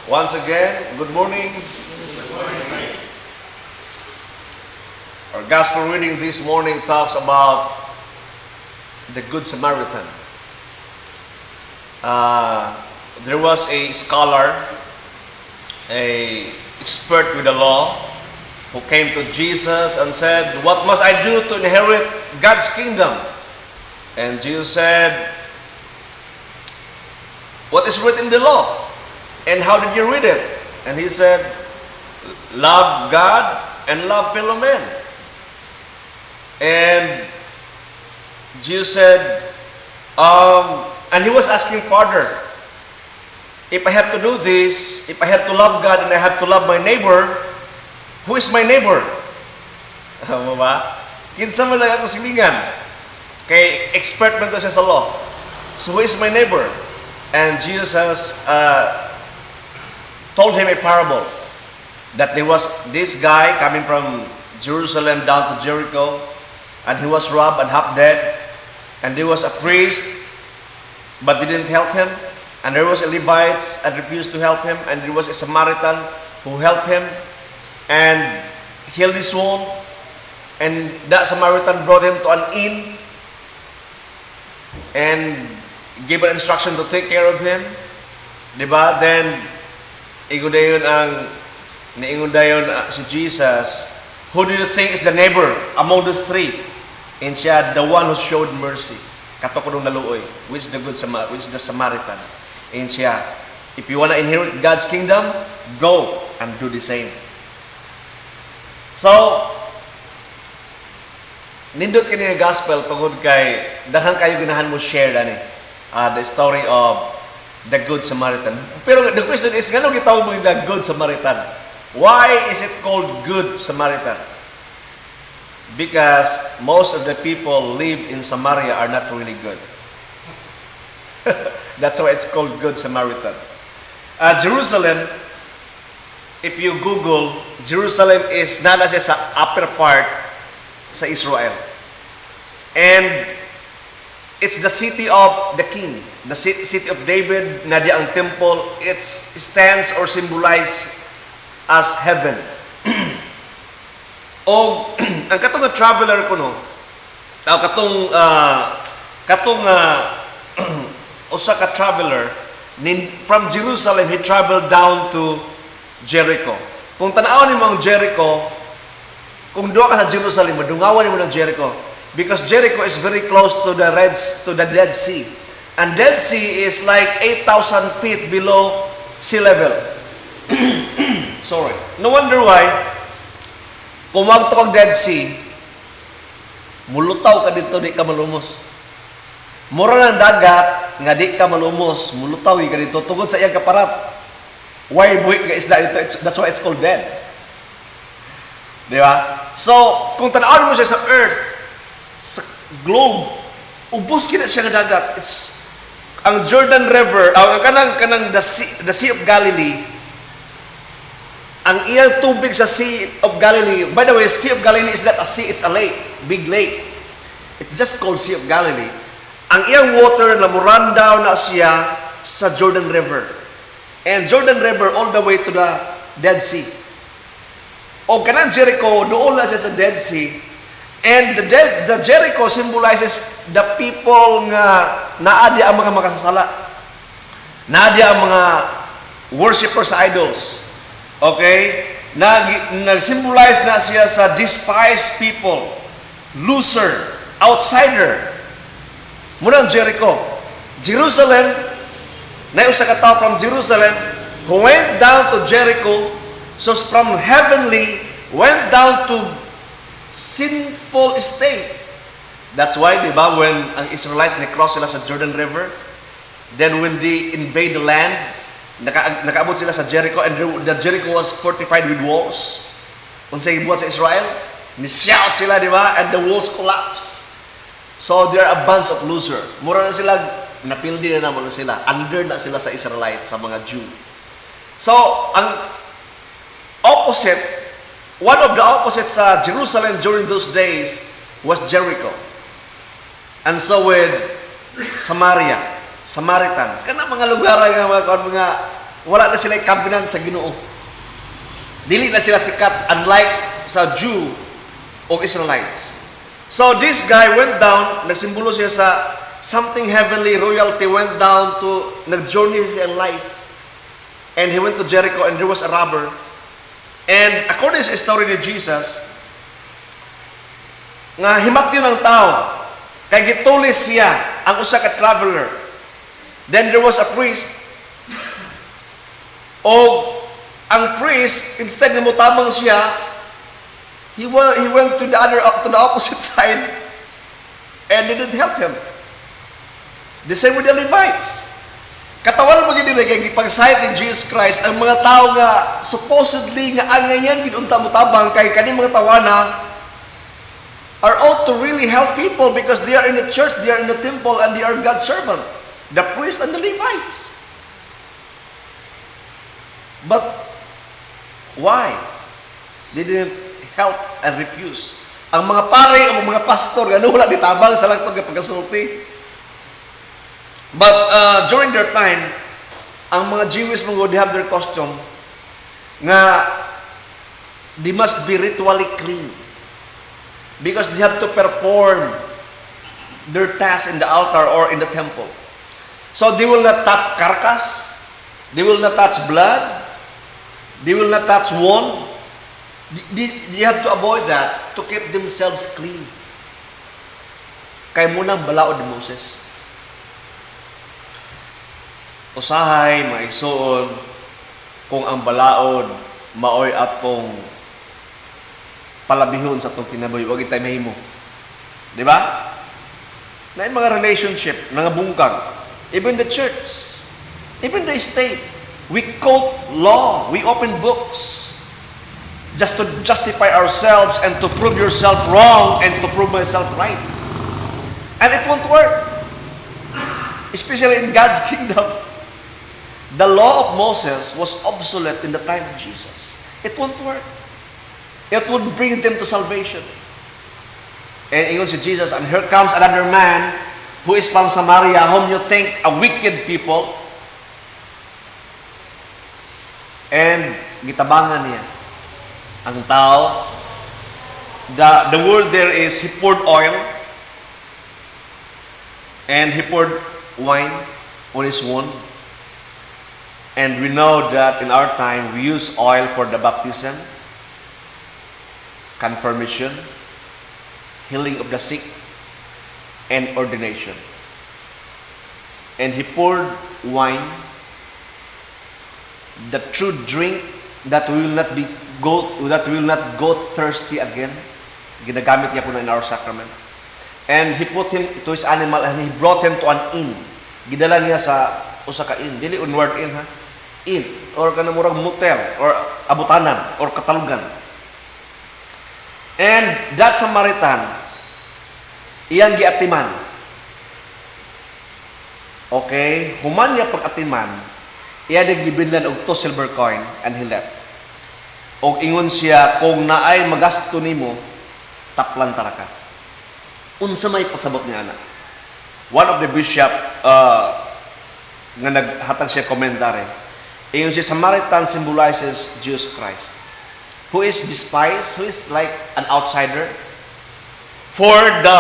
Once again, good morning. Our gospel reading this morning talks about the Good Samaritan. There was a scholar, a expert with the law, who came to Jesus and said, "What must I do to inherit God's kingdom?" And Jesus said, "What is written in the law? And how did you read it?" And he said, "Love God and love fellow men." And Jesus said, and he was asking further, if I have to do this, if I have to love God and I have to love my neighbor, who is my neighbor? Kinsa man lang ako silingan. Kay expert man to siya sa law. So who is my neighbor? And Jesus has told him a parable that there was this guy coming from Jerusalem down to Jericho, and he was robbed and half dead, and there was a priest but didn't help him, and there was a Levites and refused to help him, and there was a Samaritan who helped him and healed his wound, and that Samaritan brought him to an inn and gave an instruction to take care of him, diba? Then ingon dayon si Jesus, "Who do you think is the neighbor among those three?" And siya, "The one who showed mercy." Kato ko nung naluoy, which is the Samaritan. And siya, "If you want to inherit God's kingdom, go and do the same." So, nindot kini nga gospel tungod kay daghang kayo ganahan mo share dani the story of the Good Samaritan. Pero the question is, ngano gitawag mo the Good Samaritan? Why is it called Good Samaritan? Because most of the people live in Samaria are not really good. That's why it's called Good Samaritan. Jerusalem, if you Google, Jerusalem is nana siya sa upper part sa Israel. And it's the city of the king, the city of David, na di ang temple. It stands or symbolizes as heaven. O ang katong traveler ko no, usa ka traveler from Jerusalem, he traveled down to Jericho. Kung tan-awon nimo ang Jericho, kung duha ka sa Jerusalem, madungawan nimo ng Jericho, because Jericho is very close to the Dead Sea. And Dead Sea is like 8,000 feet below sea level. Sorry. No wonder why kung magto kang Dead Sea, mulutaw ka dito, di ka malumos. Mura ng dagat, nga di ka malumos, mulutaw ka dito, tungod sa iyang kaparat. Why buhi ka isda dito? That's why it's called dead. Di ba? So, kung tanawin mo siya sa earth, sa globe, ubos kina siya ng dagat. It's ang Jordan River, ang kanang the Sea of Galilee. Ang iyang tubig sa Sea of Galilee, by the way, Sea of Galilee is not a sea, it's a lake, big lake. It's just called Sea of Galilee. Ang iyang water na murandaw na siya sa Jordan River. And Jordan River all the way to the Dead Sea. O kanang Jericho, doon na siya sa Dead Sea. And the Jericho symbolizes the people nga naadi ang mga makasasala. Naadi ang mga worshippers sa idols. Okay? Nag-symbolize na siya sa despised people, loser, outsider. Muna ang Jericho. Jerusalem, na usa ka tao from Jerusalem who went down to Jericho, so from heavenly went down to sinful state. That's why, di ba, when ang Israelites na-cross sila sa Jordan River, then when they invade the land, nakaabot sila sa Jericho, and the Jericho was fortified with walls. Unsay buhat sa Israel, ni-shout sila, di ba, and the walls collapse. So there are a bunch of losers. Mura na sila, napildi na naman sila, under na sila sa Israelites, sa mga Jew. So ang opposite, one of the opposites sa Jerusalem during those days was Jericho. And so with Samaritans, kana mga lugar nga mga Wala na sila covenant sa Ginoo. Dili na sila sikat, unlike sa Jew o Israelites. So this guy went down, nagsimbolo siya sa something heavenly, royalty, went down to, nag-journey siya in life. And he went to Jericho and there was a robber. And according sa story ni Jesus, nga himatyo ng tao, kay gitulis siya ang usa ka traveler. Then there was a priest. O ang priest, instead na mutamang siya, he went to the opposite side and didn't help him. The same with the Levites. Katawan mo gini kay gipagsayat ni Jesus Christ ang mga tao nga supposedly nga angayan gidunta mo tabang kay kani mga tawana are ought to really help people because they are in the church, they are in the temple, and they are God's servant, the priest and the Levites. But why? They didn't help and refuse. Ang mga pare o mga pastor nga wala ditabang sa lang nga pagkasulti. But during their time, ang mga Jewish mga they have their costume nga they must be ritually clean because they have to perform their task in the altar or in the temple. So they will not touch carcass, they will not touch blood, they will not touch wound. They have to avoid that to keep themselves clean. Kay munang balaod ni Moses. Usahay, maigsoon, kung ang balaod, maoy atong palabihon sa itong kinabuhi, huwag itay mahimo. Di ba? Na yung mga relationship, nangabungkag. Even the church, even the state, we quote law, we open books, just to justify ourselves and to prove yourself wrong and to prove myself right. And it won't work. Especially in God's kingdom. The law of Moses was obsolete in the time of Jesus. It won't work. It would bring them to salvation. And ingon si Jesus, and here comes another man who is from Samaria, whom you think a wicked people. And gitabangan niya ang tao. The word there is, he poured oil and he poured wine on his wound. And we know that in our time, we use oil for the baptism, confirmation, healing of the sick, and ordination. And he poured wine, the true drink that will not go thirsty again. Ginagamit niya po na in our sacrament. And he put him to his animal and he brought him to an inn. Gidala niya sa usa ka inn. Dili unward inn ha. Inn or kanamurang motel or abutanan or katalugan. And that Samaritan iyang giatiman. Okay, human niya pag-atiman, iya nagibinlan og 2 silver coin and he left. Og ingon siya, kung naay magasto nimo, taplan taraka. Unsa may pasabot niya ana? One of the bishop nga naghatag siya komentary. Ingon siya, Samaritan symbolizes Jesus Christ, who is despised, who is like an outsider for the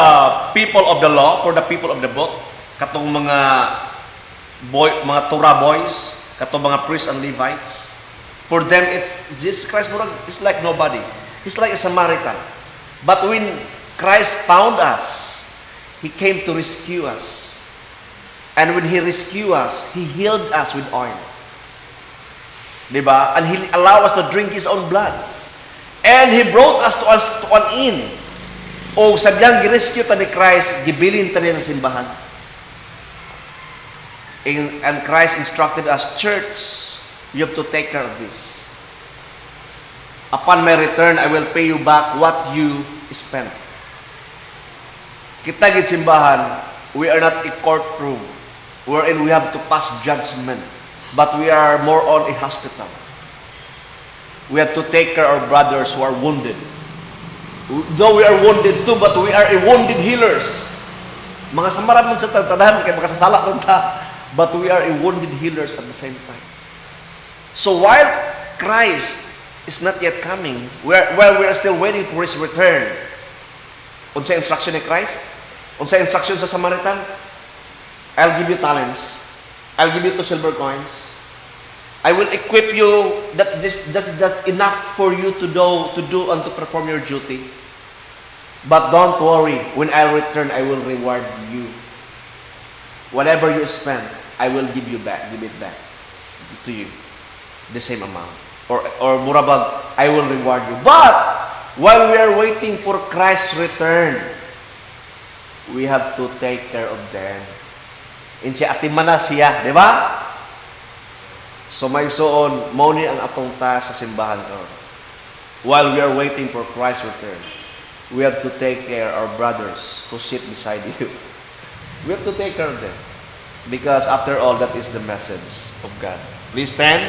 people of the law, for the people of the book, katong mga Torah boys, katong mga priests and Levites. For them, it's Jesus Christ is like nobody. He's like a Samaritan. But when Christ found us, He came to rescue us. And when He rescued us, He healed us with oil. Diba? And He allowed us to drink His own blood. And He brought us to an inn. O sadyang gi-rescue ta ni Christ, gibilin ta niya ng simbahan. And Christ instructed us, church, you have to take care of this. Upon my return, I will pay you back what you spent. Kita gid simbahan, we are not a courtroom wherein we have to pass judgment, but we are more on a hospital. We have to take care of brothers who are wounded. Though we are wounded too, but we are a wounded healers. Mga samaran man sa tagtadahan, kaya makasasala ron ta, but we are a wounded healers at the same time. So while Christ is not yet coming, while we are still waiting for His return, unsa instruction ni Christ? Unsa instruction sa Samaritan? I'll give you talents. I'll give you 2 silver coins. I will equip you that this just enough for you to do and to perform your duty. But don't worry, when I return, I will reward you. Whatever you spend, I will give it back to you. The same amount. Or murabag, I will reward you. But while we are waiting for Christ's return, we have to take care of them. Insya atimana siya, di ba? So may suon, mao ni ang atong task sa simbahan karon. While we are waiting for Christ's return, we have to take care of our brothers who sit beside you. We have to take care of them. Because after all, that is the message of God. Please stand.